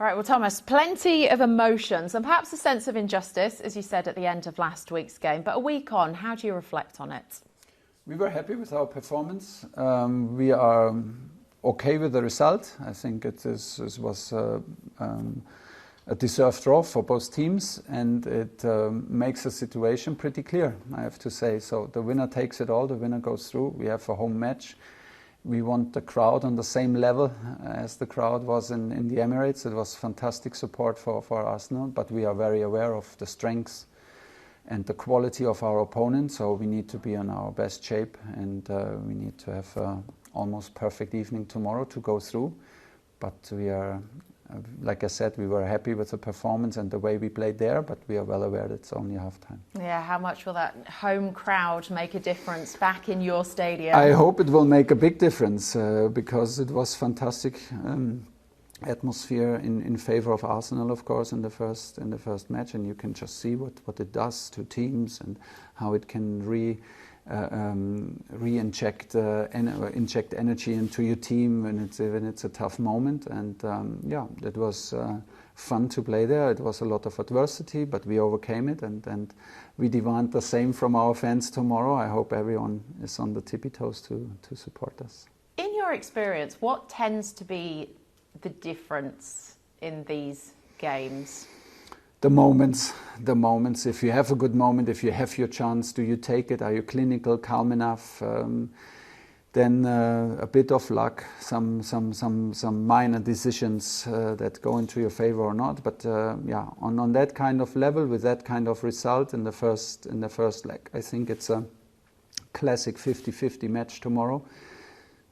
All right, well, Thomas, plenty of emotions and perhaps a sense of injustice, as you said at the end of last week's game. But a week on, how do you reflect on it? We were happy with our performance. We are okay with the result. I think it was a deserved draw for both teams, and it makes the situation pretty clear, I have to say. So the winner takes it all, the winner goes through. We have a home match. We want the crowd on the same level as the crowd was in the Emirates. It was fantastic support for Arsenal, but we are very aware of the strengths and the quality of our opponent, so we need to be in our best shape, and we need to have an almost perfect evening tomorrow to go through. But we are, like I said, we were happy with the performance and the way we played there, but we are well aware that it's only half time. Yeah, how much will that home crowd make a difference back in your stadium? I hope it will make a big difference because it was fantastic atmosphere in favor of Arsenal, of course, in the first match, and you can just see what it does to teams and how it can inject energy into your team when it's a tough moment. And yeah, it was fun to play there. It was a lot of adversity, but we overcame it, and we demand the same from our fans tomorrow. I hope everyone is on the tippy toes to support us. In your experience, what tends to be the difference in these games? The moments. If you have a good moment, if you have your chance, do you take it? Are you clinical, calm enough? Then a bit of luck, some minor decisions that go into your favor or not. But yeah, on that kind of level, with that kind of result in the first leg, I think it's a classic 50-50 match tomorrow.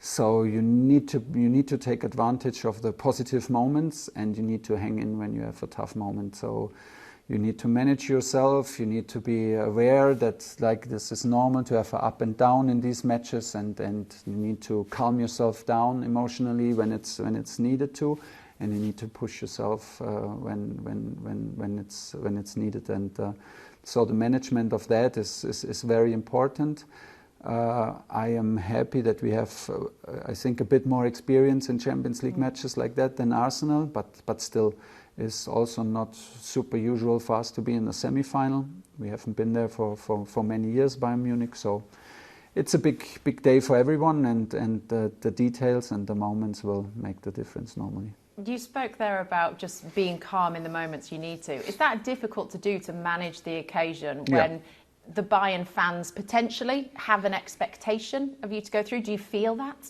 So you need to take advantage of the positive moments, and you need to hang in when you have a tough moment. So you need to manage yourself. You need to be aware that like this is normal to have an up and down in these matches, and you need to calm yourself down emotionally when it's needed to, and you need to push yourself when it's needed. And so the management of that is very important. I am happy that we have, I think, a bit more experience in Champions League matches like that than Arsenal, but still is also not super usual for us to be in the semi-final. We haven't been there for many years, Bayern Munich, so it's a big day for everyone, and the details and the moments will make the difference normally. You spoke there about just being calm in the moments you need to. Is that difficult to do, to manage the occasion when the Bayern fans potentially have an expectation of you to go through? Do you feel that?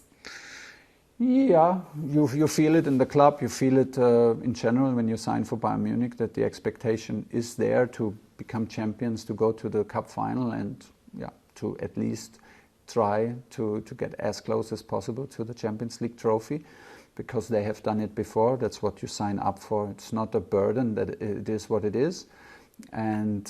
Yeah, you feel it in the club, you feel it in general when you sign for Bayern Munich, that the expectation is there to become champions, to go to the cup final, and yeah, to at least try to get as close as possible to the Champions League trophy, because they have done it before. That's what you sign up for. It's not a burden, that it is what it is. And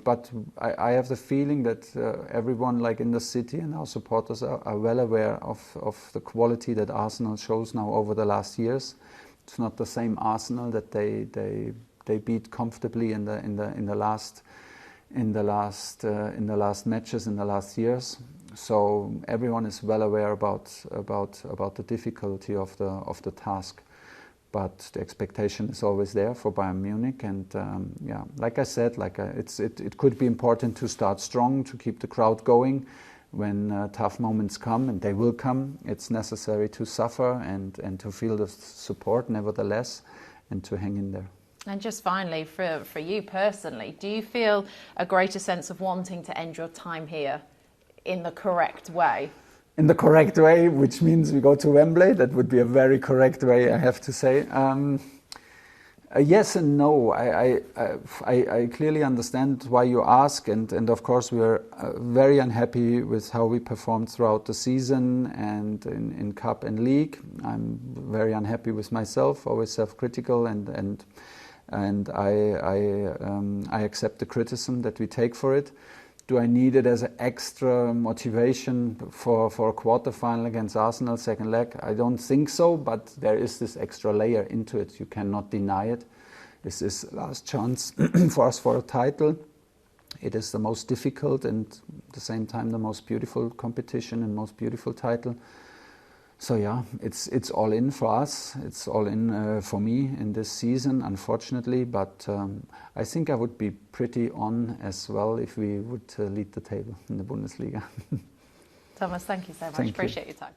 but I have the feeling that everyone, like in the city, and our supporters are well aware of the quality that Arsenal shows now over the last years. It's not the same Arsenal that they beat comfortably in the last matches in the last years. So everyone is well aware about the difficulty of the task. But the expectation is always there for Bayern Munich, and yeah, like I said, it could be important to start strong, to keep the crowd going when tough moments come, and they will come. It's necessary to suffer and to feel the support nevertheless, and to hang in there. And just finally, for you personally, do you feel a greater sense of wanting to end your time here in the correct way? In the correct way, which means we go to Wembley. That would be a very correct way, I have to say. Yes and no. I clearly understand why you ask, and of course we are very unhappy with how we performed throughout the season and in Cup and League. I'm very unhappy with myself, always self-critical, and I accept the criticism that we take for it. Do I need it as an extra motivation for a quarterfinal against Arsenal, second leg? I don't think so, but there is this extra layer into it. You cannot deny it. This is last chance for us for a title. It is the most difficult and at the same time the most beautiful competition and most beautiful title. So yeah, it's all in for us. It's all in for me in this season, unfortunately. But I think I would be pretty on as well if we would lead the table in the Bundesliga. Thomas, thank you so much. Thank you. Appreciate your time.